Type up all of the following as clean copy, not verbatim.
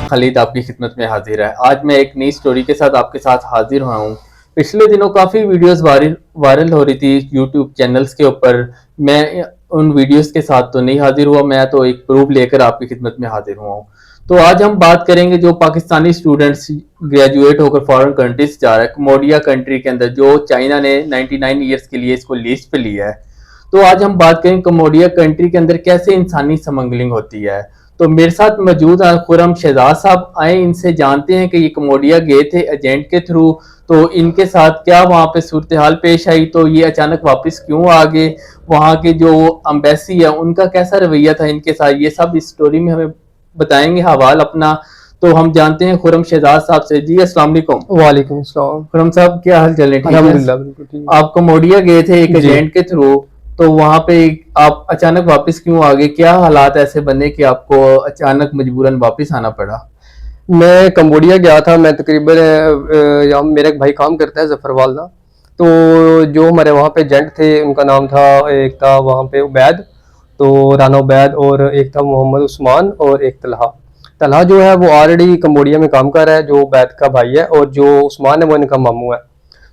खालिद आपकी खिदमत में हाजिर है। आज मैं एक नई स्टोरी के साथ आपके साथ हाजिर हुआ हूँ। पिछले दिनों काफ़ी वीडियोस वायरल हो रही थी यूट्यूब चैनल्स के ऊपर। मैं उन वीडियोस के साथ तो नहीं हाजिर हुआ, मैं तो एक प्रूफ लेकर आपकी खिदमत में हाजिर हुआ हूँ। तो आज हम बात करेंगे जो पाकिस्तानी स्टूडेंट्स ग्रेजुएट होकर फॉरेन कंट्रीज जा रहा है, कम्बोडिया कंट्री के अंदर, जो चाइना ने 99 ईयर्स के लिए इसको लीज पे लिया है। तो आज हम बात करें कम्बोडिया कंट्री के अंदर कैसे इंसानी स्मगलिंग होती है। तो मेरे साथ मौजूद हैं खुरम शहजाद साहब। आए इनसे जानते हैं कि ये कम्बोडिया गए थे एजेंट के थ्रू, तो इनके साथ क्या वहाँ पे सूरत हाल पेश आई, तो ये अचानक वापस क्यों आ गए, वहाँ के जो अम्बेसी है उनका कैसा रवैया था इनके साथ, ये सब इस स्टोरी में हमें बताएंगे हवाल अपना। तो हम जानते हैं खुरम शहजाद साहब से। जी अस्सलाम वालेकुम। वालेकुम सलाम। खुरम साहब क्या हाल चल रहे हैं? अल्हम्दुलिल्लाह बिल्कुल ठीक। आप कम्बोडिया गए थे एक एजेंट के थ्रू, तो वहां पे आप अचानक वापस क्यों आ गए? क्या हालात ऐसे बने कि आपको अचानक मजबूरन वापस आना पड़ा? मैं कंबोडिया गया था। मैं तकरीबन यहाँ मेरा एक भाई काम करता है जफरवाल ना, तो जो हमारे वहाँ पे एजेंट थे उनका नाम था, एक था वहाँ पे उबैद, तो राना उबैद, और एक था मोहम्मद उस्मान, और एक तलहा। तलहा जो है वो ऑलरेडी कंबोडिया में काम कर रहा है, जो उबैद का भाई है, और जो उस्मान है वो इनका मामू है।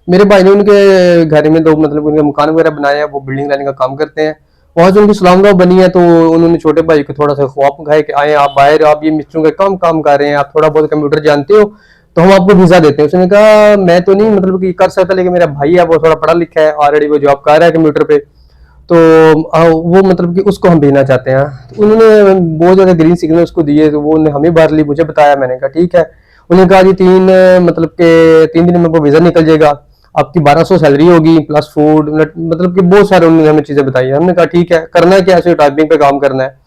मेरे भाई ने उनके घर में दो मतलब उनके मकान वगैरह बनाए हैं, वो बिल्डिंग लाने का काम करते हैं। वहां से उनकी सलाम दुआ बनी है, तो उन्होंने छोटे भाई को थोड़ा सा ख्वाब दिखाया कि आए आप बाहर, आप ये मिस्त्रियों का काम कर रहे हैं, आप थोड़ा बहुत कंप्यूटर जानते हो, तो हम आपको वीजा देते हैं। उसने कहा मैं तो नहीं मतलब कि कर सकता, लेकिन मेरा भाई है वो थोड़ा पढ़ा लिखा है, ऑलरेडी वो जॉब कर रहा है कंप्यूटर पे, तो वो मतलब कि उसको हम भेजना चाहते हैं। तो उन्होंने बहुत ज्यादा ग्रीन सिग्नल उसको दिए, तो वो हमें बाहर ली, मुझे बताया। मैंने कहा ठीक है। उन्होंने कहा जी मतलब के 3 दिन में वो वीजा निकल जाएगा, आपकी 1200 सैलरी होगी प्लस फूड, मतलब कि बहुत सारे उन्होंने हमें चीजें बताई। हमने कहा ठीक है, करना है क्या, ऐसे टाइपिंग पे काम करना है।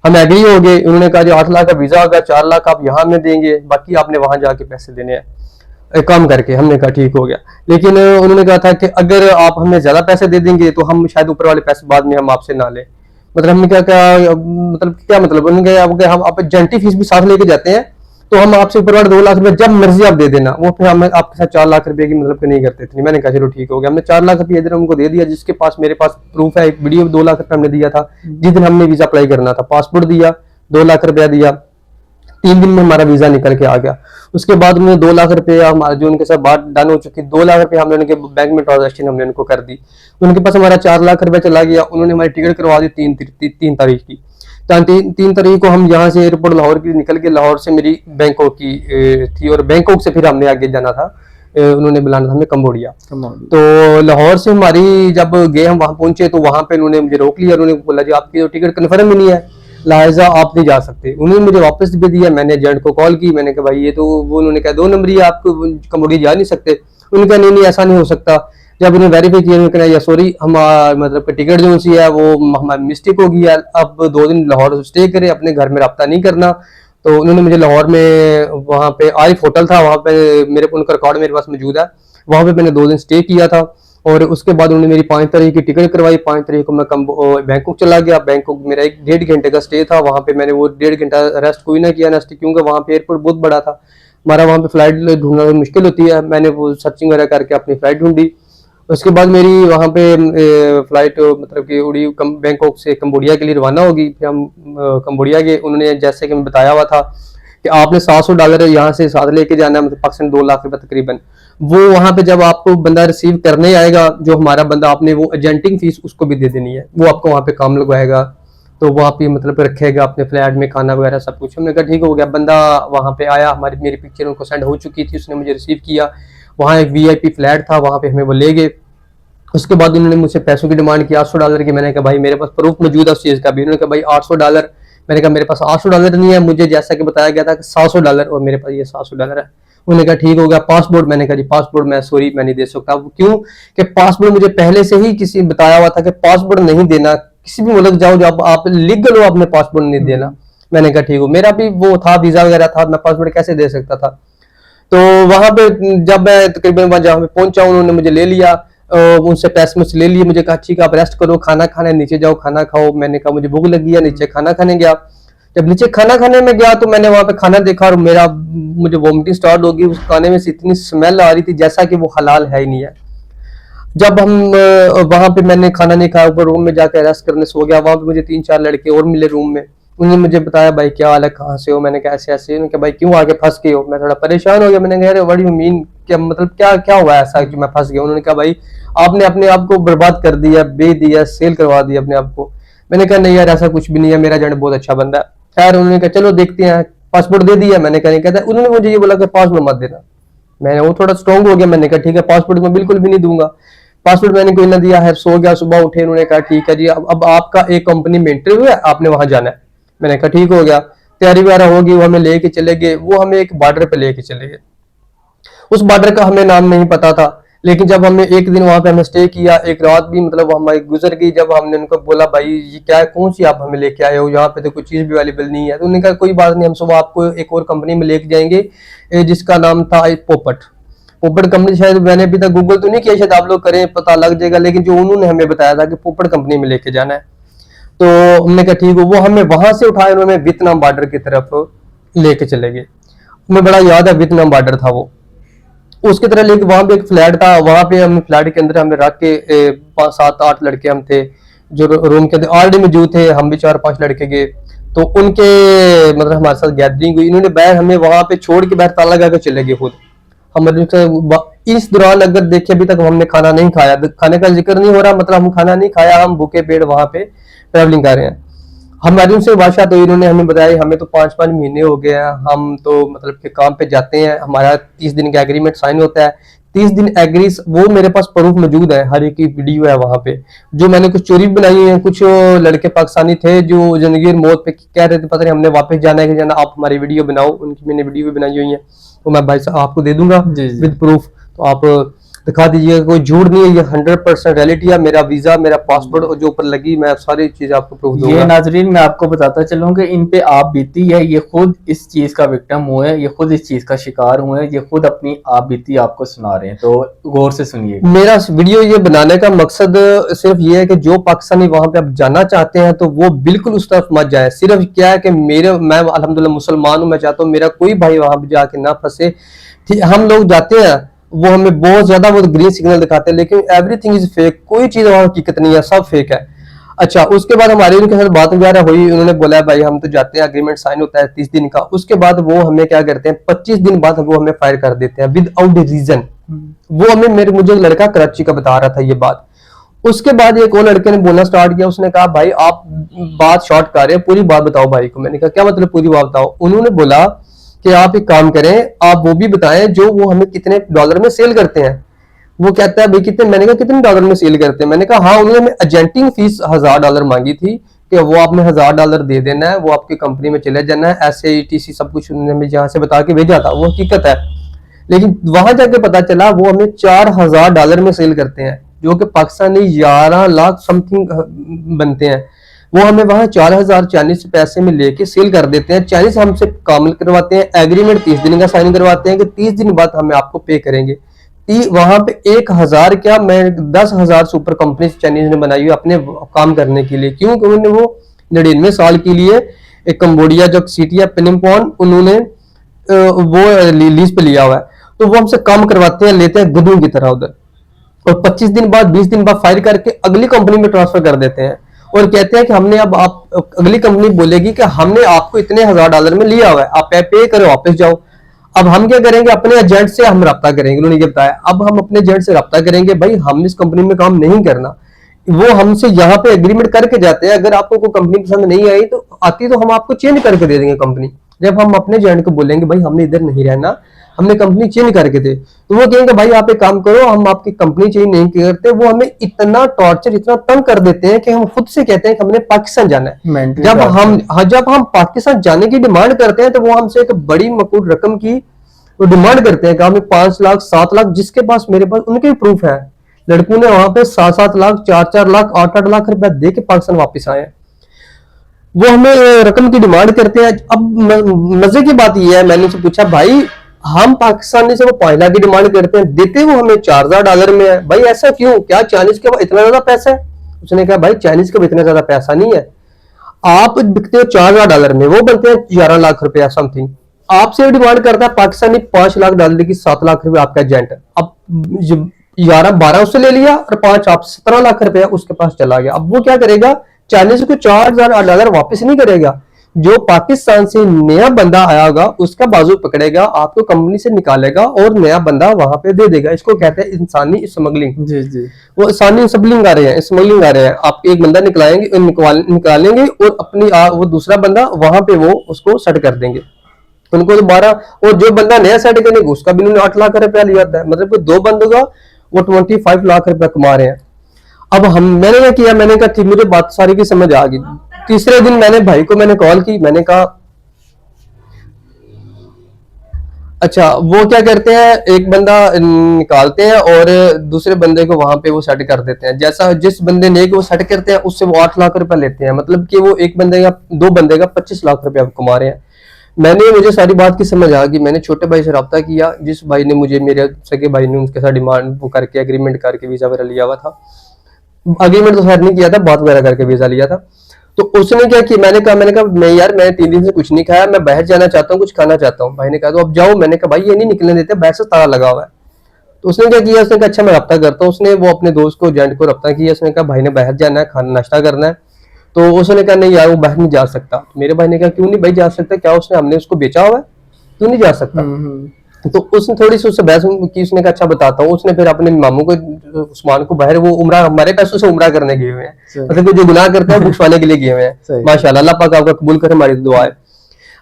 हम एग्री हो गए। उन्होंने कहा जी 8 लाख का वीजा होगा, 4 लाख आप यहाँ में देंगे, बाकी आपने वहां जाके पैसे देने हैं काम करके। हमने कहा ठीक हो गया, लेकिन उन्होंने कहा था कि अगर आप हमें ज्यादा पैसे दे देंगे तो हम शायद ऊपर वाले पैसे बाद में हम आपसे ना लें। मतलब हमने क्या मतलब उन्होंने कहा हम आप एजेंटी फीस भी साथ लेके जाते हैं, तो हम आपसे ऊपर वाले 2 लाख रुपए जब मर्जी आप दे देना। वो फिर हम आपके साथ 4 लाख रुपए की मतलब नहीं करते थे। मैंने कहा चलो ठीक हो गया। हमने 4 लाख रुपये इधर उनको दे दिया, जिसके पास मेरे पास प्रूफ है, एक वीडियो 2 लाख रुपए हमने दिया था जिस दिन हमने वीजा अप्लाई करना था। पासपोर्ट दिया, 2 लाख रुपया दिया, 3 दिन में हमारा वीजा निकल के आ गया। उसके बाद उन्होंने 2 लाख रुपए हमारे जो उनके साथ बात डन हो चुकी, 2 लाख रुपए हमने उनके बैंक में ट्रांजेक्शन हमने उनको कर दी। उनके पास हमारा 4 लाख रुपया चला गया। उन्होंने हमारी टिकट करवा दी 3 तारीख की। 3 तारीख को हम यहाँ से एयरपोर्ट लाहौर की निकल के, लाहौर से मेरी बैंकॉक की थी, और बैंकॉक से फिर हमने आगे जाना था, उन्होंने बुलाना था हमें कंबोडिया। तो लाहौर से हमारी जब गए हम वहां पहुंचे, तो वहां पे उन्होंने मुझे रोक लिया। उन्होंने बोला जी आपकी तो टिकट कन्फर्म ही नहीं है, लिहाजा आप नहीं जा सकते। उन्होंने मुझे वापस भी दिया। मैंने एजेंट को कॉल की, मैंने कहा भाई ये तो, वो उन्होंने कहा 2 नंबर ही, आप कंबोडिया जा नहीं सकते। उन्होंने कहा नहीं ऐसा नहीं हो सकता। जब उन्हें वेरीफाई किया, उन्होंने कहा या सॉरी, हम मतलब टिकट जो सी है वो हमारी मिस्टेक हो गई है, अब 2 दिन लाहौर स्टे करें, अपने घर में रब्ता नहीं करना। तो उन्होंने मुझे लाहौर में वहाँ पे आरिफ होटल था, वहाँ पे मेरे उनका रिकॉर्ड मेरे पास मौजूद है, वहाँ पे मैंने 2 दिन स्टे किया था। और उसके बाद उन्होंने मेरी 5 तारीख की टिकट करवाई। 5 तारीख को मैं बैंकॉक चला गया। बैंकॉक मेरा 1-1.5 घंटे का स्टे था। वहाँ पे मैंने वो 1.5 घंटा रेस्ट कोई ना किया ना, क्योंकि वहाँ पे एयरपोर्ट बहुत बड़ा था। हमारा वहाँ पे फ्लाइट ढूंढना मुश्किल होती है। मैंने वो सर्चिंग वगैरह करके अपनी फ्लाइट ढूंढी। उसके बाद मेरी वहाँ पे फ्लाइट मतलब कि उड़ी बैंकॉक से कंबोडिया के लिए रवाना होगी। फिर हम कंबोडिया गए। उन्होंने जैसे कि मैं बताया हुआ था कि आपने $700 यहाँ से साथ लेके जाना है, मतलब पाकिस्तान 2 लाख रुपए तकरीबन। वो वहां पे जब आपको बंदा रिसीव करने आएगा, जो हमारा बंदा, आपने वो एजेंटिंग फीस उसको भी दे देनी है। वो आपको वहां पे काम लगवाएगा, तो वो आप मतलब रखेगा अपने फ्लैट में, खाना वगैरह सब कुछ। हमने कहा ठीक हो गया। बंदा वहां पे आया, हमारी मेरी पिक्चर उनको सेंड हो चुकी थी, उसने मुझे रिसीव किया। वहाँ एक VIP फ्लैट था, वहां पे हमें वो ले गए। उसके बाद उन्होंने मुझसे पैसों की डिमांड की, $800 की। मैंने कहा भाई मेरे पास प्रूफ मौजूद है उस चीज का भी। उन्होंने कहा भाई $800। मैंने कहा मेरे पास $800 नहीं है, मुझे जैसा कि बताया गया था कि $700, और मेरे पास ये $700 है। उन्होंने कहा ठीक हो गया। पासपोर्ट, मैंने कहा जी पासपोर्ट मैं सॉरी मैं नहीं दे सकता। क्यों कि पासपोर्ट मुझे पहले से ही किसी बताया हुआ था कि पासपोर्ट नहीं देना, किसी भी मुल्क जाओ जब आप लीगल हो, आपने पासपोर्ट नहीं देना। मैंने कहा ठीक हो। मेरा भी वो था, वीजा वगैरह था, मैं पासपोर्ट कैसे दे सकता था। तो वहां पे जब मैं तकरीबन जहाँ पे पहुंचा, उन्होंने मुझे ले लिया, उनसे पैसे मुझसे ले लिए। मुझे कहा ठीक है आप रेस्ट करो, खाना खाना है नीचे जाओ खाना खाओ। मैंने कहा मुझे भूख लगी है, नीचे खाना खाने गया। जब नीचे खाना खाने में गया तो मैंने वहां पे खाना देखा, और मुझे वॉमिटिंग स्टार्ट हो गई। उस खाने में से इतनी स्मेल आ रही थी जैसा कि वो हलाल है ही नहीं है। जब हम वहां पे मैंने खाना नहीं खाया, ऊपर रूम में जाकर रेस्ट करने सो गया। वहां पे मुझे 3-4 लड़के और मिले रूम में, उन्होंने मुझे बताया भाई क्या हाल है, कहाँ से हो, मैंने कहा ऐसे ऐसे। उन्होंने कहा भाई क्यों आगे फंस गए हो? मैं थोड़ा परेशान हो गया, मैंने कहा व्हाट डू यू मीन, क्या मतलब क्या क्या हुआ ऐसा कि मैं फंस गया? उन्होंने कहा भाई आपने अपने आप को बर्बाद कर दिया, बेच दिया, सेल करवा दिया अपने आप को। मैंने कहा नहीं यार ऐसा कुछ भी नहीं है, मेरा एजेंट बहुत अच्छा बंदा है। खैर उन्होंने कहा चलो देखते हैं, पासपोर्ट दे दिया। मैंने कहा नहीं, कहता उन्होंने मुझे ये बोला कि पासपोर्ट मत देना। मैंने वो थोड़ा स्ट्रॉन्ग हो गया, मैंने कहा ठीक है पासपोर्ट मैं बिल्कुल भी नहीं दूंगा। पासपोर्ट मैंने कोई ना दिया है, सो गया, सुबह उठे उन्होंने कहा ठीक है जी अब आपका एक कंपनी में इंटरव्यू है, आपने वहां जाना है। मैंने कहा ठीक हो गया, तैयारी वगैरह होगी, वो हमें लेके चले गए, वो हमें एक बॉर्डर पे लेके चले गए। उस बॉर्डर का हमें नाम नहीं पता था, लेकिन जब हमने एक दिन वहां पे हमें स्टे किया, एक रात भी मतलब हमारी गुजर गई। जब हमने उनको बोला भाई ये क्या है, कौन सी आप हमें लेके आए हो, यहाँ पे तो कोई चीज भी अवेलेबल नहीं है। तो उन्होंने कहा कोई बात नहीं, हम सुबह आपको एक और कंपनी में लेके जाएंगे जिसका नाम था पोपट। पोपट कंपनी, शायद मैंने अभी तक गूगल तो नहीं किया, शायद आप लोग करें पता लग जाएगा, लेकिन जो उन्होंने हमें बताया था कि पोपट कंपनी में लेके जाना है। तो हमने कहा ठीक हो, वो हमें वहां से उठाए उन्होंने वियतनाम बॉर्डर की तरफ लेके चले गए। हमें बड़ा याद है वियतनाम बॉर्डर था वो, उसकी तरह लेके वहां पे एक फ्लैट था, वहां पे हम फ्लैट के अंदर हमें रख के 5 7 8 लड़के हम थे जो रूम के अंदर ऑलरेडी मौजूद थे। हम भी 4 5 लड़के गए, तो उनके मतलब हमारे साथ गैदरिंग हुई। इन्होंने बाहर हमें वहां पे छोड़ के बाहर ताला लगा के चले गए खुद। इस दौरान अगर देखे अभी तक हमने खाना नहीं खाया, खाने का जिक्र नहीं हो रहा, मतलब हम खाना नहीं खाया, हम भूखे पेट वहां पे ट्रेवलिंग कर रहे हैं। हमारी उनसे भाषा तो इन्होंने हमें बताया हमें तो 5 5 महीने हो गए हैं, हम तो मतलब के काम पे जाते हैं, हमारा 30 दिन का एग्रीमेंट साइन होता है। 30 दिन एग्री, वो मेरे पास प्रूफ मौजूद है, हर एक की वीडियो है वहां पे, जो मैंने कुछ चोरी बनाई है। कुछ लड़के पाकिस्तानी थे जो जिंदगी और मौत पे कह रहे थे, पता नहीं हमने वापस जाना है कि जाना, आप हमारी वीडियो बनाओ। उनकी मैंने वीडियो भी बनाई हुई है, तो मैं भाई साहब आपको दे दूंगा विद प्रूफ, तो आप दिखा दीजिएगा। कोई झूठ नहीं है, ये 100% रियलिटी है। मेरा वीजा, मेरा पासपोर्ट जो ऊपर लगी, मैं सारी चीज आपको प्रूफ दूंगा। ये नाजरीन मैं आपको बताता चलूं कि इन पे आप बीती है, ये खुद इस चीज का विक्टिम हुए हैं, ये खुद इस चीज का शिकार हुए हैं, ये खुद अपनी आप बीती आपको सुना रहे हैं, तो गौर से सुनिए। मेरा वीडियो ये बनाने का मकसद सिर्फ ये है कि जो पाकिस्तानी वहां पे अब जाना चाहते हैं तो वो बिल्कुल उस तरफ मत जाए। सिर्फ क्या है कि मैं अल्हम्दुलिल्लाह मुसलमान हूं, मैं चाहता हूँ मेरा कोई भाई वहां पे जाके ना फंसे। ठीक, हम लोग जाते हैं, वो हमें बहुत ज्यादा वो ग्रीन सिग्नल दिखाते हैं, लेकिन एवरीथिंग इज फेक, कोई चीज वहां हकीकत नहीं है, सब फेक है। अच्छा, उसके बाद हमारी उनके साथ बात वगैरह हुई, उन्होंने बोला भाई हम तो जाते हैं, एग्रीमेंट साइन होता है 30 दिन का। उसके बाद वो हमें क्या करते हैं, 25 दिन बाद वो हमें फायर कर देते हैं विदाउट रीजन। वो हमें मुझे एक लड़का कराची का बता रहा था ये बात। उसके बाद एक और लड़के ने बोलना स्टार्ट किया, उसने कहा भाई आप बात शॉर्ट कर रहे हैं, पूरी बात बताओ भाई को। मैंने कहा क्या मतलब पूरी बात बताओ? उन्होंने बोला कि आप एक काम करें, आप वो भी बताएं जो वो हमें कितने डॉलर में सेल करते हैं। वो कहता है भाई कितने? मैंने कहा कितने डॉलर में सेल करते हैं? मैंने कहा हाँ, उन्होंने हमें एजेंटिंग फीस $1000 मांगी थी कि वो आपने $1000 दे देना है, वो आपकी कंपनी में चले जाना है, ऐसे ETC सब कुछ उन्होंने हमें जहां से बता के भेजा था, वो हकीकत है। लेकिन वहां जाके पता चला वो हमें $4000 में सेल करते हैं, जो कि पाकिस्तानी 11 लाख समथिंग बनते हैं। वो हमें वहां 4000 चाइनीज पैसे में लेके सेल कर देते हैं। चाइनीज हमसे कामल करवाते हैं, एग्रीमेंट 30 दिन का साइन करवाते हैं कि 30 दिन बाद हमें आपको पे करेंगे। वहां पे 1000 क्या, मैं 10,000 से ऊपर कंपनी चाइनीज ने बनाई हुई अपने काम करने के लिए। क्यों? उन्होंने वो 99 साल के लिए एक कंबोडिया जो सिटी है पेनिम्पॉन, उन्होंने वो लीज पे लिया हुआ है, तो वो हमसे काम करवाते हैं, लेते हैं गधों की तरह उधर, और 25 दिन बाद 20 दिन बाद फायर करके अगली कंपनी में ट्रांसफर कर देते हैं और कहते हैं कि हमने अब आप, अगली कंपनी बोलेगी कि हमने आपको इतने $1000 में लिया हुआ है, आप पे करो वापस जाओ। अब हम क्या करेंगे, अपने एजेंट से हम रब्ता करेंगे। उन्होंने ये बताया, अब हम अपने एजेंट से रब्ता करेंगे, भाई हमने इस कंपनी में काम नहीं करना। वो हमसे यहाँ पे एग्रीमेंट करके जाते हैं, अगर आपको कोई कंपनी पसंद नहीं आई तो आती तो हम आपको चेंज करके दे देंगे कंपनी। जब हम अपने एजेंट को बोलेंगे भाई हमने इधर नहीं रहना, हमने कंपनी चेंज करके दे, तो वो कहेंगे भाई आप एक काम करो, हम आपकी कंपनी चेंज नहीं करते। वो हमें इतना टॉर्चर, इतना तंग कर देते हैं कि हम खुद से कहते हैं कि हमने पाकिस्तान जाना है। जब हम पाकिस्तान जाने की डिमांड करते हैं तो वो हमसे एक बड़ी मकबूल रकम की वो डिमांड करते हैं कि हमें 5 लाख 7 लाख, जिसके पास मेरे पास उनके भी प्रूफ है, लड़कों ने वहां पे 7 लाख 4 लाख 8 लाख रुपया दे के पाकिस्तान वापस आए। वो हमें रकम की डिमांड करते हैं। अब मजे की बात यह है, मैंने उनसे पूछा भाई हम पाकिस्तानी से वो 5 लाख की डिमांड करते हैं, देते वो हमें $4000 में है, भाई ऐसा क्यों? क्या चाइनीज के इतना ज्यादा पैसा है? उसने कहा भाई चाइनीज का इतना ज्यादा पैसा नहीं है, आप बिकते हो $4000 में, वो बनते हैं 11 लाख रुपया समथिंग। आपसे डिमांड करता है पाकिस्तानी 5 लाख डाल देगी, 7 लाख रुपए आपका एजेंट। अब 11-12 उससे ले लिया और 5 आप 17 लाख रुपया उसके पास चला गया। अब वो क्या करेगा, चाइनीज को $4000 वापस नहीं करेगा, जो पाकिस्तान से नया बंदा आया होगा उसका बाजू पकड़ेगा, आपको कंपनी से निकालेगा और नया बंदा वहां पे दे देगा। इसको कहते हैं इंसानी स्मगलिंग। जी जी। वो इंसानी स्मगलिंग आ रहे हैं, स्मगलिंग आ रहे हैं। आप एक बंदा निकालेंगे और अपनी वो दूसरा बंदा वहां पे वो उसको सेट कर देंगे उनको दोबारा। और जो बंदा नया सेट करेगा उसका भी उन्होंने 8 लाख रुपया लिया था। मतलब कि 2 बंदों का वो 25 लाख रुपया कमा रहे हैं। अब मैंने क्या किया, मैंने कहा ठीक, मुझे बात सारी की समझ आ गई। तीसरे दिन मैंने भाई को मैंने कॉल की, मैंने कहा अच्छा वो क्या करते हैं, एक बंदा निकालते हैं और दूसरे बंदे को वहां पे वो सेट कर देते हैं। जैसा जिस बंदे ने वो सेट करते हैं उससे वो 8 लाख रुपया लेते हैं। मतलब कि वो एक बंदे का 2 बंदे का 25 लाख रुपया कमा रहे हैं। मुझे सारी बात की समझ आ गई। मैंने छोटे भाई से रब्ता किया, जिस भाई ने मुझे, मेरे सगे भाई ने उनके साथ डिमांड वो करके एग्रीमेंट करके वीजा वगैरह लिया हुआ था। एग्रीमेंट तो खैर नहीं किया था, बात वगैरह करके वीजा लिया था। तो उसने क्या किया, मैंने कहा मैं 3 दिन से कुछ नहीं खाया, मैं बाहर जाना चाहता हूँ, कुछ खाना चाहता हूँ। भाई ने कहा तो अब जाओ। मैंने कहा भाई ये नहीं निकलने देते, बाहर से ताला लगा हुआ है। तो उसने क्या किया, उसने कहा अच्छा मैं रब्ता करता हूँ। उसने वो अपने दोस्त को, एजेंट को रब्ता किया। उसने कहा भाई ने बाहर जाना है, खाना नाश्ता करना है। तो उसने कहा नहीं यार वो बाहर नहीं जा सकता। मेरे भाई ने कहा क्यों नहीं भाई जा सकता, क्या हमने उसको बेचा हुआ है, क्यों नहीं जा सकता। तो उसने थोड़ी सी उससे बहस की। उसने कहा अच्छा बताता हूँ। उसने फिर अपने मामू को, उस्मान को, बाहर वो उम्रा, हमारे पैसों से उम्रा करने गए हुए हैं। मतलब जो गुनाह करते हैं बुखवाने के लिए गए हुए हैं। माशाल्लाह, अल्लाह पाक आपका कबूल करे, हमारी दुआ है।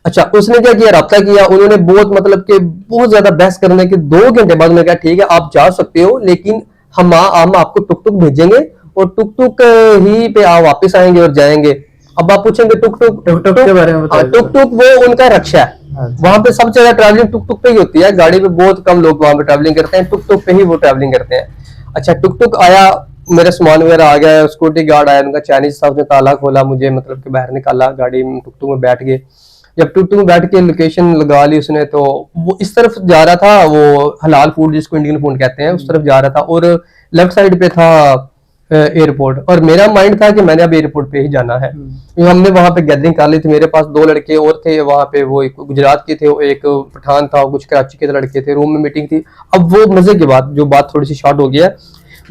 अच्छा उसने क्या किया, रब्ता किया। उन्होंने बहुत मतलब कि बहुत ज्यादा बहस करने के 2 घंटे बाद उन्होंने कहा ठीक है आप जा सकते हो, लेकिन हम आपको टुक टुक भेजेंगे और टुक टुक ही पे आप वापस आएंगे और जाएंगे। अब आप पूछेंगे टुक टुक के बारे में, टुक टुक वो उनका रक्षा है। वहां पे सब जगह ट्रैवलिंग टुक टुक पे ही होती है, गाड़ी पे बहुत कम लोग वहां पे ट्रैवलिंग करते हैं, टुक टुक पे ही वो ट्रैवलिंग करते हैं। अच्छा टुक टुक आया, मेरा सामान वगैरह आ गया, सिक्योरिटी गार्ड आया, उनका चाइनीज था, उसने ताला खोला, मुझे मतलब कि बाहर निकाला, गाड़ी में टुक टुक में बैठ गए। जब टुक टुक में बैठ के लोकेशन लगा ली उसने, तो वो इस तरफ जा रहा था, वो हलाल फूड जिसको इंडियन फूड कहते हैं उस तरफ जा रहा था, और लेफ्ट साइड पे था एयरपोर्ट। और मेरा माइंड था कि मैंने अब एयरपोर्ट पे ही जाना है। हमने वहां पे गैदरिंग कर ली थी, मेरे पास 2 लड़के और थे वहां पे, वो एक गुजरात के थे, एक पठान था, कुछ कराची के लड़के थे। रूम में मीटिंग थी। अब वो मजे की बात, जो बात थोड़ी सी शॉर्ट हो गया,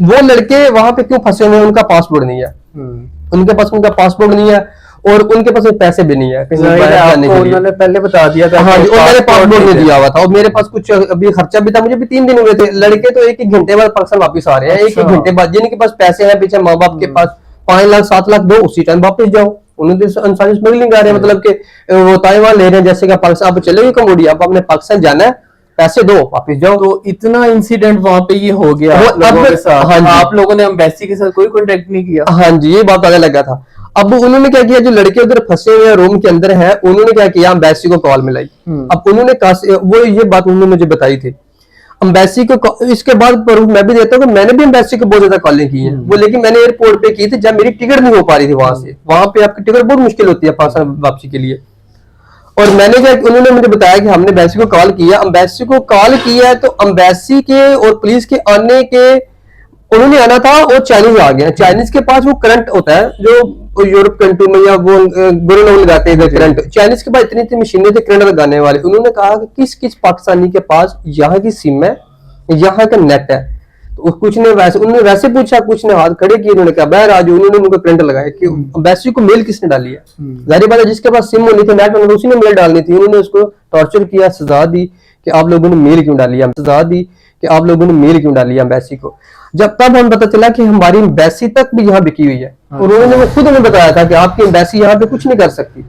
वो लड़के वहां पे क्यों फंसे हुए हैं, उनका पासपोर्ट नहीं है। उनका पासपोर्ट नहीं है और उनके पास पैसे भी नहीं है। उन्होंने पहले बता दिया था। हाँ, और मेरे पासपोर्ट नहीं दिया हुआ था, और मेरे पास कुछ अभी खर्चा भी था, मुझे भी 3 दिन हुए थे। लड़के तो 1-1 घंटे बाद पाकिस्तान वापस आ रहे हैं। 1-1 घंटे बाद, जिनके पास पैसे हैं, पीछे माँ बाप के पास 5 लाख 7 लाख दो, उसी टाइम वापस जाओ। उन्होंने इंसानी स्मगलिंग आ रहे हैं, मतलब कि वो ताइवान ले रहे हैं, जैसे कि पाकिस्तान, आप चले गए कम्बोडिया, आप अपने पाकिस्तान जाना है, पैसे दो वापस जाओ। तो इतना इंसिडेंट वहां पे ये हो गया लोगों के साथ। हाँ, आप लोगों ने एम्बेसी के साथ कोई कांटेक्ट नहीं किया? हाँ जी, ये बात पता लगा था। अब उन्होंने क्या किया, जो लड़के उधर फंसे हुए हैं रूम के अंदर है, उन्होंने क्या किया, एम्बेसी को कॉल मिलाई। अब उन्होंने वो ये बात उन्होंने मुझे बताई थी एम्बेसी को। इसके बाद प्रूफ मैं भी देता हूँ कि मैंने भी एम्बेसी को बहुत ज्यादा कॉलिंग की है वो, लेकिन मैंने एयरपोर्ट पे की थी जब मेरी टिकट नहीं हो पा रही थी वहां से। वहां पे आपकी टिकट बहुत मुश्किल होती है पाकिस्तान वापसी के लिए। और मैंने क्या, उन्होंने मुझे बताया कि हमने एम्बेसी को कॉल किया, एम्बेसी को कॉल किया है, तो एम्बेसी के और पुलिस के आने के, उन्होंने आना था और चाइनीज आ गया। चाइनीज के पास वो करंट होता है जो यूरोप कंट्री में, या वो गोरे लगाते हैं करंट। चाइनीज के पास इतनी मशीनें थी करंट लगाने वाले। उन्होंने कहा कि किस किस पाकिस्तानी के पास यहाँ की सिम है, यहाँ का नेट है। तो कुछ ने वैसे, उन्होंने वैसे पूछा, कुछ ने हाथ खड़े किए, उन्होंने कहा बहर आज, उन्होंने उनको करंट लगाया कि एम्बेसी को मेल किसने डाली है। जाहिर बात है जिसके पास सिम होनी थी, नेट होनी, उसी ने मेल डालनी थी। उन्होंने उसको टॉर्चर किया, सजा दी कि आप लोगों ने मेल क्यों डाली है, सजा दी कि आप लोगों ने मेल क्यों डाली है एम्बेसी को। जब तब हमें पता चला कि हमारी एम्बेसी तक भी यहाँ बिकी हुई है। और उन्होंने वो खुद हमें बताया था कि आपकी एम्बेसी यहाँ पे कुछ नहीं कर सकती,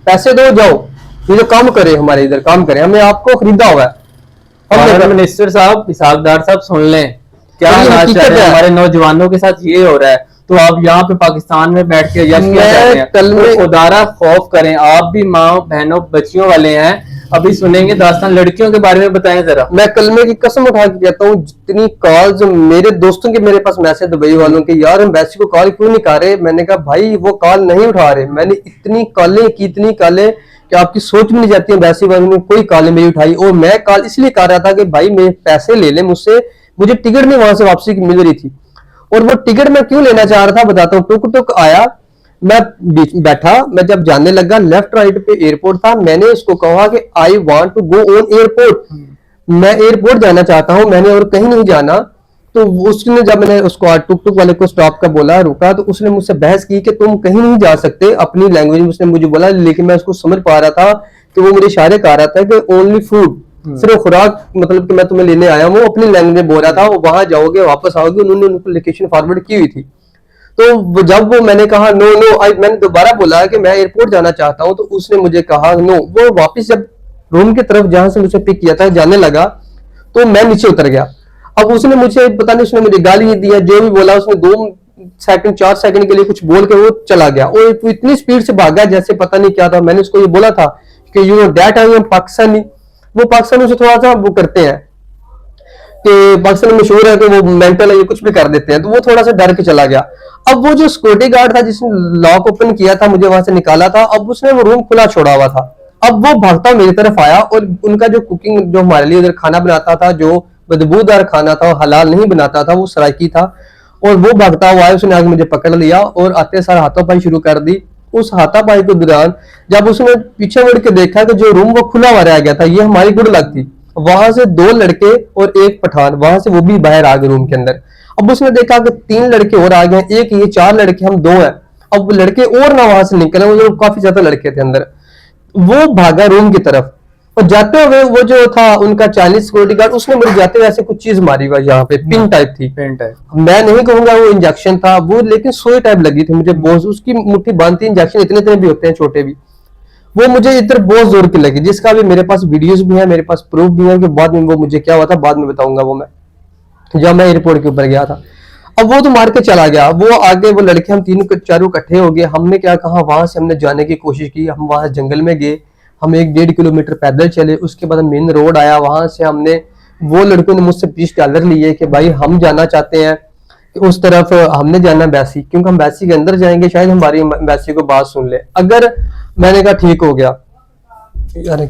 पैसे दो जाओ, ये जो काम करे, हमारे इधर काम करे, हमने आपको खरीदा हुआ है। मिनिस्टर साहब, इसाकदार साहब, सुन लें क्या हमारे नौजवानों के साथ ये हो रहा है। तो आप यहाँ पे पाकिस्तान में बैठ के यश क्या कर रहे हैं, कल में खुदारा खौफ करें। आप भी माँ बहनों बच्चियों वाले हैं, अभी सुनेंगे दास्तान। लड़कियों के बारे में बताएं जरा। मैं कलमे की कसम उठा के कहता हूँ, जितनी कॉल्स मेरे दोस्तों के मेरे पास मैसेज दुबई वालों के, यार एम्बेसी को कॉल क्यों नहीं कर रहे। मैंने कहा भाई वो कॉल नहीं उठा रहे। मैंने इतनी कॉलें की, इतनी कॉलें कि आपकी सोच भी नहीं जाती। एम्बेसी वालों ने कोई कॉल नहीं उठाई। और मैं कॉल इसलिए कर रहा था कि भाई मेरे पैसे ले ले मुझसे, मुझे टिकट नहीं वहां से वापसी की मिल रही थी। और वो टिकट मैं क्यों लेना चाह रहा था बताता हूँ। टुक टुक आया, मैं बीच बैठा, मैं जब जाने लगा, लेफ्ट राइट पे एयरपोर्ट था। मैंने इसको कहा कि I want to go on airport, मैं एयरपोर्ट जाना चाहता हूं, मैंने और कहीं नहीं जाना। तो उसने, जब मैंने उसको टुक टुक वाले को स्टॉप का बोला, रुका, तो उसने मुझसे बहस की कि तुम कहीं नहीं जा सकते, अपनी लैंग्वेज में उसने मुझे बोला, लेकिन मैं उसको समझ पा रहा था कि वो मेरे इशारे कर रहा था कि ओनली फूड, सिर्फ खुराक, मतलब कि मैं तुम्हें लेने आया हूँ, अपनी लैंग्वेज में बोल रहा था, वो वहां जाओगे वापस आओगे, उन्होंने उनको लोकेशन फॉरवर्ड की हुई थी। तो जब वो मैंने कहा नो नो, मैंने दोबारा बोला कि मैं एयरपोर्ट जाना चाहता हूँ, तो उसने मुझे कहा नो। वो वापस जब रूम की तरफ जहां से मुझे पिक किया था जाने लगा, तो मैं नीचे उतर गया। अब उसने मुझे पता नहीं, उसने मुझे गाली नहीं दिया, जो भी बोला उसने 2 सेकंड 4 सेकंड के लिए कुछ बोल के वो चला गया, और वो इतनी स्पीड से भागा जैसे पता नहीं क्या था। मैंने उसको ये बोला था कि you know that I am Pakistani. वो पाकिस्तानी से थोड़ा सा वो करते हैं कि पाकिस्तान में मशहूर है कि वो मेंटल है, ये कुछ भी कर देते हैं, तो वो थोड़ा सा डर के चला गया। अब वो जो सिक्योरिटी गार्ड था जिसने लॉक ओपन किया था, मुझे वहां से निकाला था, अब उसने वो रूम खुला छोड़ा हुआ था। अब वो भागता मेरी तरफ आया, और उनका जो कुकिंग, जो हमारे लिए उधर खाना बनाता था, जो बदबूदार खाना था, हलाल नहीं बनाता था, वो सराइकी था, और वो भागता हुआ आया, उसने आगे मुझे पकड़ लिया और आते सार हाथापाई शुरू कर दी। उस हाथापाई के दौरान जब उसने पीछे मुड़ के देखा कि जो रूम वो खुला हुआ रह गया था, ये हमारी गुड लक थी, वहां से 2 लड़के और एक पठान वहां से वो भी बाहर आ गए रूम के अंदर। अब उसने देखा कि 3 लड़के और आ गए, एक ये 4 लड़के, हम 2 हैं। अब लड़के और ना वहां से निकले, वो जो काफी ज्यादा लड़के थे अंदर। वो भागा रूम की तरफ, और जाते हुए वो जो था उनका चाइनीज सिक्योरिटी गार्ड, उसने मुझे जाते हुए ऐसे कुछ चीज मारी हुआ, यहाँ पे पिन टाइप थी। पेन टाइप, मैं नहीं कहूंगा वो इंजेक्शन था वो, लेकिन सुई टाइप लगी थी मुझे बहुत, उसकी मुट्ठी बांधती, इंजेक्शन इतने इतने भी होते हैं छोटे भी, वो मुझे इधर बहुत जोर की लगी, जिसका भी मेरे पास वीडियोस भी है, मेरे पास प्रूफ भी है कि बाद में वो मुझे क्या हुआ था बाद में बताऊंगा वो मैं, जब मैं एयरपोर्ट के ऊपर गया था। अब वो तो मार के चला गया, वो आगे वो लड़के, हम 3 चारों इकट्ठे हो गए। हमने क्या कहा, वहां से हमने जाने की कोशिश की, हम वहां जंगल में गए, हम 1-1.5 किलोमीटर पैदल चले, उसके बाद मेन रोड आया, वहां से हमने, वो लड़कों ने मुझसे $20 लिए कि भाई हम जाना चाहते हैं उस तरफ, हमने जाना बैसी, क्योंकि हम बैसी के अंदर जाएंगे शायद हमारी बैसी को बात सुन ले। अगर, मैंने कहा ठीक हो गया यार।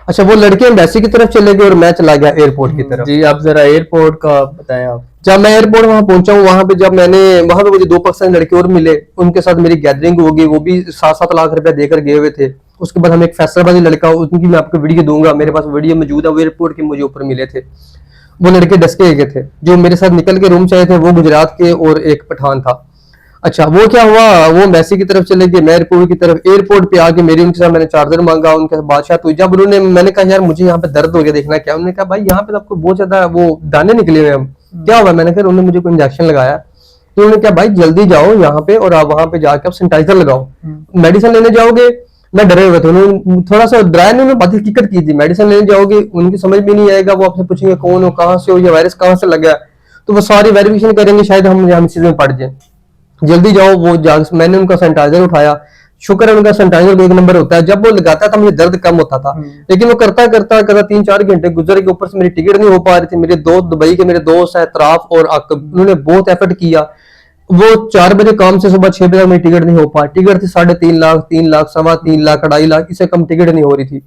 अच्छा, वो लड़के एम्बेसी की तरफ चले गए और मैं चला गया एयरपोर्ट की तरफ। जी आप जरा एयरपोर्ट का बताएं आप। जब मैं एयरपोर्ट वहां पहुंचा हूँ, वहां पे जब मैंने, वहां पे मुझे 2 पाकिस्तानी लड़के और मिले, उनके साथ मेरी गैदरिंग हो गई, वो भी 7-7 लाख रुपया देकर गए हुए थे। उसके बाद हम एक फैसलाबादी लड़का, उनकी मैं आपको वीडियो दूंगा, मेरे पास वीडियो मौजूद है, वो एयरपोर्ट के मुझे ऊपर मिले थे। वो लड़के डसके गए थे, जो मेरे साथ निकल के रूम से आए थे, वो गुजरात के और एक पठान था। अच्छा, वो क्या हुआ, वो मैसी की तरफ चले गए, मैं एयरपोर्ट की तरफ। एयरपोर्ट पे आके मेरी उनके साथ मैंने चार्जर मांगा, उनके साथ बादशाह, तो जब उन्होंने, मैंने कहा यार मुझे यहाँ पे दर्द हो गया, देखना क्या। उन्होंने कहा भाई यहाँ पे तो आपको बहुत ज्यादा वो दाने निकले हुए हैं, क्या हुआ। मैंने कहा, उन्होंने मुझे कोई इंजेक्शन लगाया। तो उन्होंने कहा भाई जल्दी जाओ यहाँ पे, और आप वहां पे जाके आप सैनिटाइजर लगाओ, मेडिसिन लेने जाओगे। मैं डरे हुए थे, उन्होंने थोड़ा सा डराया, उन्होंने बात हकीकत की थी, मेडिसिन लेने जाओगे उनकी समझ भी नहीं आएगा, वो आपसे पूछेंगे कौन हो, कहाँ से हो, ये वायरस कहाँ से लगा, तो वो सारी वेरिफिकेशन करेंगे, शायद हम इस चीज में पड़ जाए, जल्दी जाओ। वो मैंने उनका सैनिटाइजर उठाया, शुक्र है उनका सैनिटाइजर 1 नंबर होता है, जब वो लगाता था मुझे दर्द कम होता था, लेकिन वो करता करता करता 3-4 घंटे गुजर के, ऊपर से मेरी टिकट नहीं हो पा रही थी। मेरे दोस्त, दुबई के मेरे दोस्त है तराफ और आकब, उन्होंने बहुत एफर्ट किया। वो 4 बजे काम से सुबह 6 बजे मेरी टिकट नहीं हो पा, टिकट थी 3.5 लाख, 3 लाख, 3.25 लाख, 2.5 लाख, इससे कम टिकट नहीं हो रही थी।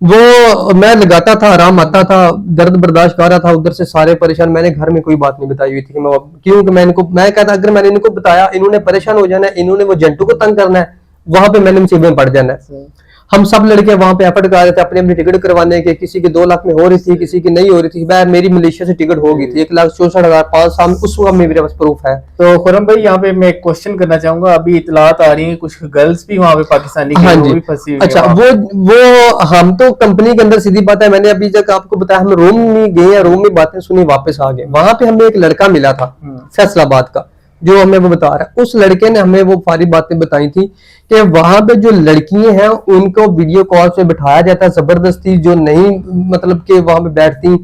वो मैं लगाता था, आराम आता था, दर्द बर्दाश्त कर रहा था, उधर से सारे परेशान। मैंने घर में कोई बात नहीं बताई हुई थी कि मैं, क्योंकि मैं कहता अगर मैंने इनको बताया इन्होंने परेशान हो जाना है, इन्होंने वो जंटू को तंग करना है, वहां पे मैंने मुसीबत में पड़ जाना है। हम सब लड़के वहां पे एफर्ट कर रहे थे अपनी अपनी टिकट करवाने के, किसी की 2 लाख में हो रही थी, किसी की नहीं हो रही थी। मैं, मेरी मलेशिया से टिकट हो गई थी 1,64,000 5 साल, उस वक्त में मेरे पास प्रूफ है। तो खुरम भाई यहाँ पे मैं एक क्वेश्चन करना चाहूंगा, अभी इतलात आ रही है कुछ गर्ल्स भी वहाँ पे पाकिस्तानी की, हाँ वो जी, भी फंसी हुई अच्छा, है वहाँ वो हम तो कंपनी के अंदर, सीधी बात है, मैंने अभी तक आपको बताया, हम रूम में गए या रूम में बातें सुनी, वापस आ गए। वहां पे हमें एक लड़का मिला था फैसलाबाद का, जो हमें वो बता रहा है, उस लड़के ने हमें वो सारी बातें बताई थी कि वहां पे जो लड़कियां हैं उनको वीडियो कॉल पे बिठाया जाता है जबरदस्ती, जो नहीं मतलब कि वहां पे बैठती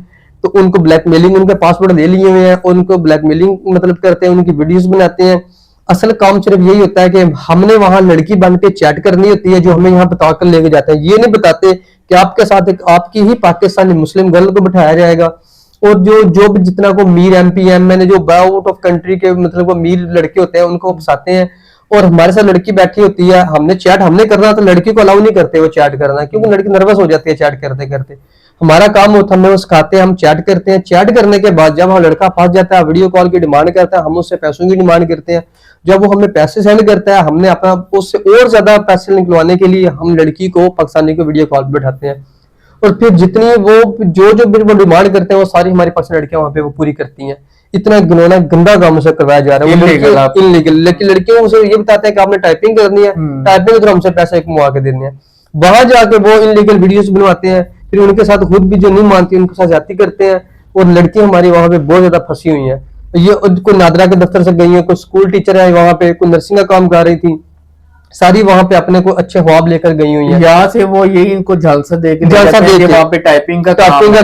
तो उनको ब्लैकमेलिंग, उनके पासपोर्ट ले लिए हुए हैं, उनको ब्लैकमेलिंग मतलब करते हैं, उनकी वीडियोस बनाते हैं। असल काम सिर्फ यही होता है कि हमने वहां लड़की बन के चैट करनी होती है, जो हमें यहाँ बताकर लेके जाते हैं। ये नहीं बताते कि आपके साथ एक आपकी ही पाकिस्तानी मुस्लिम गर्ल को बिठाया जाएगा, और जो भी जितना को मीर MP मैंने जो आउट ऑफ कंट्री के मतलब वो मीर लड़के होते हैं उनको फंसाते हैं, और हमारे साथ लड़की बैठी होती है, हमने चैट हमने करना तो लड़की को अलाउ नहीं करते वो चैट करना, क्योंकि लड़की नर्वस हो जाती है चैट करते करते। हमारा काम होता है, हमें वो सिखाते हैं, हम चैट करते हैं। चैट करने के बाद जब हम लड़का फंस जाता है, वीडियो कॉल की डिमांड करता है, हम उससे पैसों की डिमांड करते हैं। जब वो हमें पैसे सेंड करता है, हमने अपना उससे और ज्यादा पैसे निकलवाने के लिए हम लड़की को पाकिस्तानी को वीडियो कॉल पे बैठाते हैं, और फिर जितनी वो जो जो भी वो डिमांड करते हैं वो सारी हमारी पर्सनल लड़कियां वहाँ पे वो पूरी करती हैं। इतना घिनौना गंदा काम उसे करवाया जा रहा है, इनलीगल। लेकिन लड़कियों उसे ये बताते हैं कि आपने टाइपिंग करनी है, टाइपिंग के थ्रू हमसे पैसे कमा के देने हैं। वहां जाके वो इनलीगल वीडियोस बनवाते हैं, फिर उनके साथ खुद भी जो नहीं मानती उनके साथ ज्यादती करते हैं। और लड़कियां हमारी वहां पे बहुत ज्यादा फंसी हुई हैं। ये कोई नादरा के दफ्तर से गई है, कोई स्कूल टीचर है वहां पे, कोई नर्सिंग का काम कर रही थी, सारी वहां पे अपने को अच्छे ख्वाब लेकर गई हुई है। यहाँ से वो यही इनको झालसा दे के वहां पे टाइपिंग का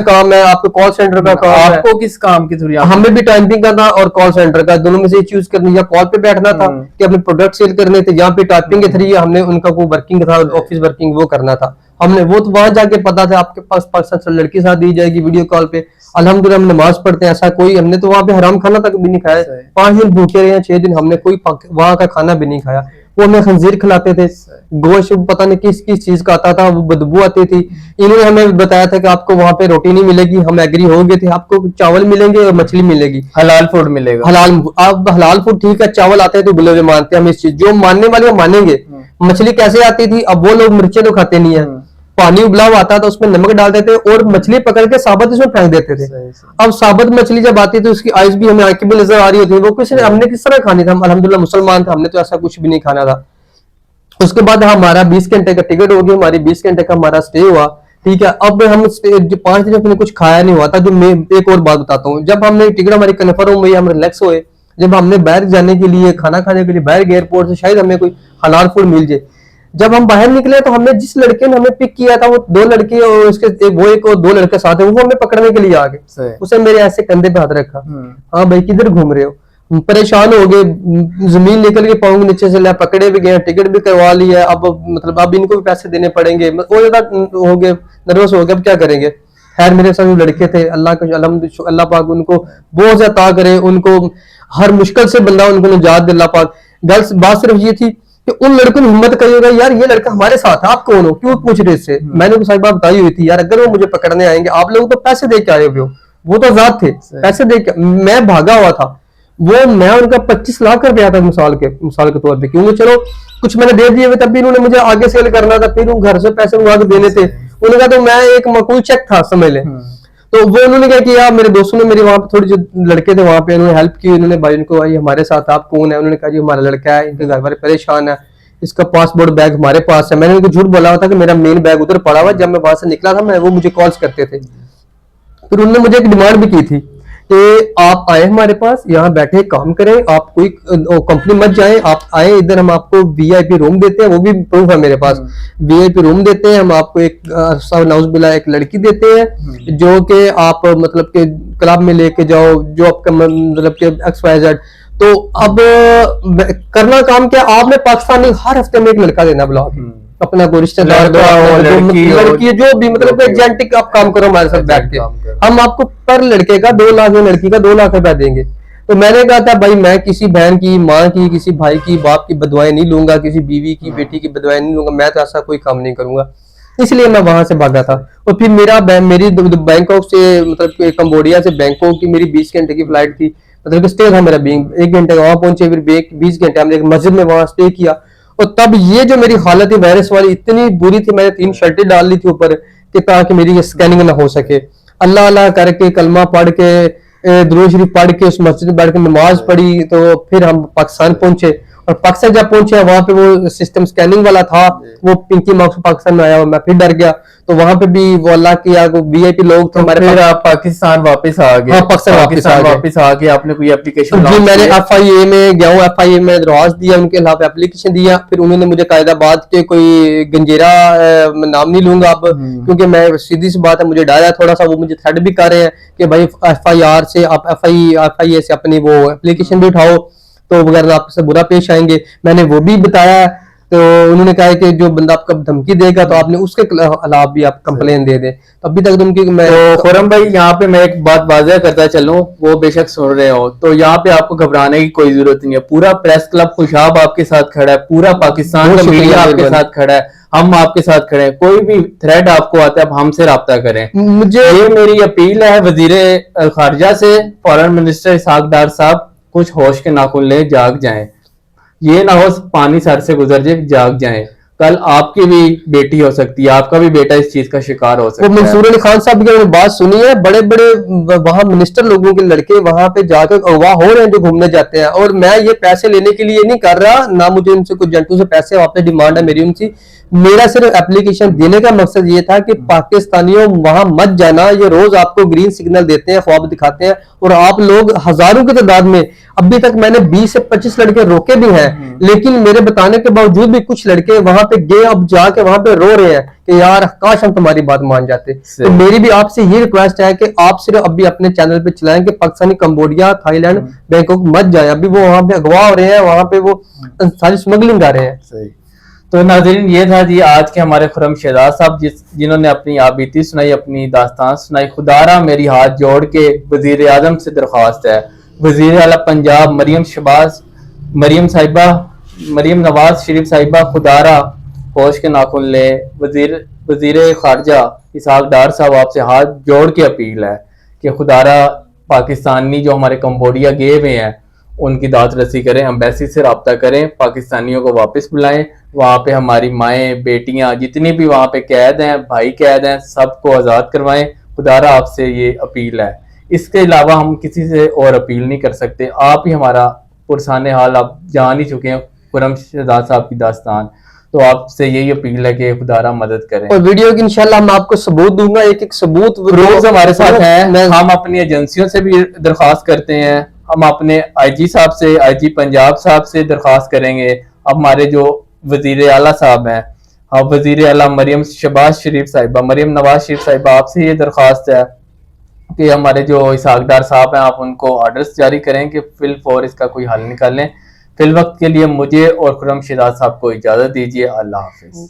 काम है, आपको कॉल सेंटर का काम है। आपको किस काम की थोड़ी? हमें भी टाइपिंग का था और कॉल सेंटर का, दोनों में से चूज करनी, या कॉल पे बैठना था कि अपने प्रोडक्ट सेल करने थे, यहाँ पे टाइपिंग के थ्रू हमने उनका कोई वर्किंग था, ऑफिस वर्किंग वो करना था हमने। वो तो वहां जाके पता था आपके पास 5 लड़की साथ दी जाएगी वीडियो कॉल पे। अल्हम्दुलिल्लाह हम नमाज पढ़ते हैं, ऐसा कोई हमने तो वहां पे हराम खाना तक भी नहीं खाया। 5 दिन भूखे रहे, 6 दिन हमने कोई वहां का खाना भी नहीं खाया। वो हमें खंजीर खिलाते थे, गोश्त पता नहीं किस किस चीज का आता था, वो बदबू आती थी। इन्होंने हमें बताया था कि आपको वहां पे रोटी नहीं मिलेगी, हम एग्री हो गए थे, आपको चावल मिलेंगे और मछली मिलेगी, हलाल फूड मिलेगा। आप हलाल फूड ठीक है, चावल आते हैं तो बुले हुए मानते हैं हम इस चीज, जो मानने वाले मानेंगे। मछली कैसे आती थी? अब वो लोग मिर्चें तो खाते नहीं है, पानी उबला हुआ आता था उसमें नमक डाल देते और मछली पकड़ के साबुत उसमें फेंक देते थे। अब साबुत मछली जब आती थी उसकी आइज भी हमें आंखें भी नजर आ रही होती है, वो किसी हमने किस तरह खानी था? अल्हम्दुलिल्लाह मुसलमान थे, हमने तो ऐसा कुछ भी नहीं खाना था। उसके बाद हमारा 20 घंटे का टिकट हो गया, हमारी 20 घंटे का हमारा स्टे हुआ, ठीक है। अब हम 5 दिन अपने कुछ खाया नहीं हुआ था। जो मैं एक और बात बताता हूँ, जब हमने टिकट हमारी कन्फर्म हुई, हम रिलैक्स हुए, जब हमने बाहर जाने के लिए खाना खाने के लिए बाहर गए एयरपोर्ट से, शायद हमें कोई हलाल फूड मिल जाए। जब हम बाहर निकले तो हमने जिस लड़के ने हमें पिक किया था, वो 2 लड़के और उसके वो एक और 2 लड़के साथ है, वो हमें पकड़ने के लिए आ गए। उसे मेरे ऐसे कंधे पे हाथ रखा, हाँ भाई किधर घूम रहे हो? परेशान हो गए, जमीन निकल के पाऊंगे नीचे से, ले पकड़े भी गए, टिकट भी करवा लिया। अब मतलब अब इनको भी पैसे देने पड़ेंगे, वो ज्यादा हो गए, नर्वस हो गए, अब क्या करेंगे। खैर मेरे साथ लड़के थे, अल्लाह का अल्हम्दुलिल्लाह, अल्लाह पाक उनको बहुत ज्यादा अता करे, उनको हर मुश्किल से बंदा उनको निजात दे अल्लाह पाक। बात सिर्फ ये थी कि उन लड़कों ने हिम्मत करिएगा, यार ये लड़का हमारे साथ है, आप कौन हो, क्यों पूछ रहे इससे? मैंने उनको सारी बात बताई हुई थी, यार अगर वो मुझे पकड़ने आएंगे, आप लोग तो पैसे दे के आए हुए हो, वो तो आजाद थे, पैसे दे के, मैं भागा हुआ था। वो मैं उनका 25 लाख रुपया था मिसाल के तौर पे, क्योंकि चलो कुछ मैंने दे दिए हुए, तब भी उन्होंने मुझे आगे सेल करना था, फिर घर से पैसे मंगा के देने थे। उन्होंने कहा तो मैं एक मकबूल चेक था समझ ले। तो वो उन्होंने क्या किया, मेरे दोस्तों ने मेरी वहां पे थोड़ी जो लड़के थे वहां पे उन्होंने हेल्प की, उन्होंने भाई इनको भाई हमारे साथ आप कौन है? उन्होंने कहा जी हमारा लड़का है, इनके घर वाले परेशान है, इसका पासपोर्ट बैग हमारे पास है। मैंने उनको झूठ बोला हुआ था कि मेरा मेन बैग उधर पड़ा हुआ, जब मैं वहां से निकला था मैं वो मुझे कॉल्स करते थे। फिर उन्होंने मुझे एक डिमांड भी की थी कि आप आए हमारे पास, यहाँ बैठे काम करें, आप कोई कंपनी मत जाएं, आप आए इधर, हम आपको वीआईपी रूम देते हैं, वो भी प्रूफ है मेरे पास, वीआईपी रूम देते हैं, हम आपको एक नाउज़ुबिल्लाह एक लड़की देते हैं जो कि आप मतलब के क्लब में लेके जाओ, जो आपका मतलब के XYZ। तो अब करना काम क्या, आपने पाकिस्तानी हर हफ्ते में एक लड़का देना बुला के, अपना कोई रिश्तेदार लड़की जो भी मतलब एजेंटिक आप काम करो हमारे साथ बैठ के, हम आपको पर लड़के का 2 लाख या लड़की का 2 लाख रुपया देंगे। तो मैंने कहा था भाई मैं किसी बहन की, माँ की, किसी भाई की, बाप की बदवाएं नहीं लूंगा, किसी बीवी की, बेटी की बदवाएं नहीं लूंगा, मैं तो ऐसा कोई काम नहीं करूंगा। इसलिए मैं वहां से भागा था। और फिर मेरी बैंकॉक से मतलब कंबोडिया से बैंकॉक की मेरी 20 घंटे की फ्लाइट थी, मतलब स्टे था मेरा 1 घंटे वहां पहुंचे, फिर 20 घंटे हमने एक मस्जिद में वहां स्टे किया। और तब ये जो मेरी हालत है वायरस वाली इतनी बुरी थी, मैंने 3 शर्टें डाल ली थी ऊपर कि ताकि मेरी ये स्कैनिंग ना हो सके। अल्लाह अल्लाह करके कलमा पढ़ के दुरूद शरीफ पढ़ के उस मस्जिद में बैठ के नमाज पढ़ी, तो फिर हम पाकिस्तान पहुंचे। और पाकिस्तान जब पहुंचे वहां पे वो सिस्टम स्कैनिंग वाला था, वो पिंकी मार्क्स पाकिस्तान में आया, मैं फिर डर गया। तो वहां पे भी वो अल्लाह की वीआईपी लोग थे हमारे। फिर आप पाकिस्तान वापस आ गए? हाँ, पाकिस्तान वापस आ गए। आपने कोई एप्लीकेशन? जी मैंने FIA में गया हूँ, FIA में दरवाज दिया, उनके खिलाफ एप्लीकेशन दिया। फिर उन्होंने मुझे कायदाबाद के कोई गंजेरा नाम नहीं लूंगा अब, क्योंकि मैं सीधी सी बात है मुझे डर है थोड़ा सा, वो मुझे थ्रेट भी कर रहे हैं कि भाई FIR से आप FIA से अपनी वो एप्लीकेशन भी उठाओ, तो वगैरह आपसे बुरा पेश आएंगे। मैंने वो भी बताया, तो उन्होंने कहा कि जो बंदा आपका धमकी देगा तो आपने उसके खिलाफ भी आप कंप्लेन दे दें। तो अभी तक धमकी मैं तो खुरम भाई यहाँ पे मैं एक बात वाज़ह करता चलूं, वो बेशक सुन रहे हो, तो यहाँ पे आपको घबराने की कोई जरूरत नहीं है। पूरा प्रेस क्लब खुशाब आपके साथ खड़ा है, पूरा पाकिस्तान का मीडिया आपके साथ खड़ा है, हम आपके साथ खड़े हैं। कोई भी थ्रेड आपको आता है आप हमसे राब्ता करें। मुझे ये मेरी अपील है वजीर खारजा से, फॉरेन मिनिस्टर इसहाक डार साहब, कुछ होश के नाखून ले, जाग जाएं। ये ना हो पानी सर से गुजर जाए, जाग जाएं। कल आपकी भी बेटी हो सकती है, आपका भी बेटा इस चीज का शिकार हो वो सकता है। मंसूर अली खान साहब की मैंने बात सुनी है, बड़े बड़े वहां मिनिस्टर लोगों के लड़के वहां पे जाकर अगवा हो रहे हैं जो घूमने जाते हैं। और मैं ये पैसे लेने के लिए नहीं कर रहा, ना मुझे उनसे कुछ एजेंटों से पैसे वापस डिमांड है मेरी उनसे। मेरा सिर्फ एप्लीकेशन देने का मकसद ये था कि पाकिस्तानियों वहां मत जाना, ये रोज आपको ग्रीन सिग्नल देते हैं, ख्वाब दिखाते हैं, और आप लोग हजारों की तादाद में, अभी तक मैंने 20 से 25 लड़के रोके भी हैं, लेकिन मेरे बताने के बावजूद भी कुछ लड़के वहां पे गए, अब जाके वहां पे रो रहे हैं कि यार काश हम तुम्हारी बात मान जाते। तो मेरी भी आपसे ये रिक्वेस्ट है कि आप सिर्फ अभी अपने चैनल पे चलाएं कि पाकिस्तानी कंबोडिया, थाईलैंड, बैंकॉक मत जाए। अभी वो वहां पे अगवा हो रहे हैं, वहां पे वो सारी स्मगलिंग कर रहे हैं। सही। तो नाज़रीन, ये था जी आज के हमारे खुर्रम शहजाद साहब जिन्होंने अपनी आबीती सुनाई, अपनी दास्तान सुनाई। खुदारा मेरी हाथ जोड़ के वजीर आजम से दरख्वास्त है, वजीर आला पंजाब मरियम नवाज शरीफ साहिबा खुदारा होश के नाखुन ले। वजीर खारजा इसहाक डार साहब आपसे हाथ जोड़ के अपील है कि खुदारा पाकिस्तानी जो हमारे कंबोडिया गए हुए हैं उनकी दात रसी करें, एम्बेसी से रब्ता करें, पाकिस्तानियों को वापस बुलाएं। वहां पे हमारी माएँ बेटियां जितनी भी वहां पे कैद हैं, भाई कैद हैं, सबको आज़ाद करवाएं। खुदारा आपसे ये अपील है। इसके अलावा हम किसी से और अपील नहीं कर सकते। आप ही हमारा पुरसाने हाल आप जान ही चुके हैं, खुर्रम शहजाद साहब की दास्तान। तो आपसे यही अपील है कि खुदारा मदद करें। और वीडियो की इंशाल्लाह मैं आपको सबूत दूंगा, एक एक सबूत रोज हमारे साथ है। हम अपनी एजेंसियों से भी दरख्वास्त करते हैं, हम अपने आईजी साहब से, आईजी पंजाब साहब से दरख्वास्त करेंगे। अब हमारे जो वजीर आला साहब हैं, अब वजीर आला मरियम नवाज शरीफ साहिबा, आपसे ये दरख्वास्त है कि हमारे जो इसहाक डार साहब हैं, आप उनको ऑर्डर्स जारी करें कि फिल फॉर इसका कोई हल निकालें। फिल वक्त के लिए मुझे और खुर्रम शहजाद साहब को इजाजत दीजिए। अल्लाह हाफिज।